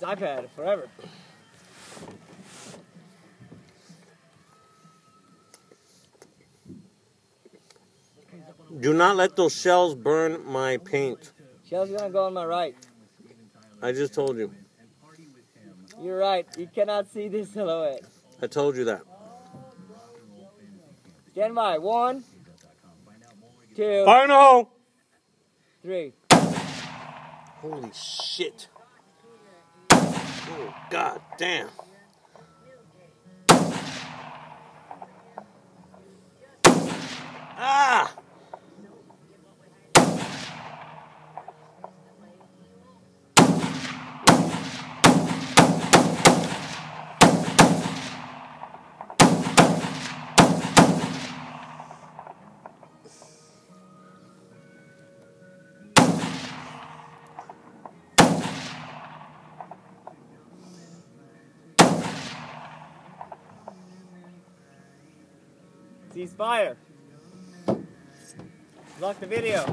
iPad forever. Do not let those shells burn my paint. Shell's gonna go on my right. I just told you. You're right. You cannot see this silhouette. I told you that. Stand by. 1, 2, Fire in the hole! 3. Holy shit. Oh, god damn. Ah! Cease fire. Lock the video.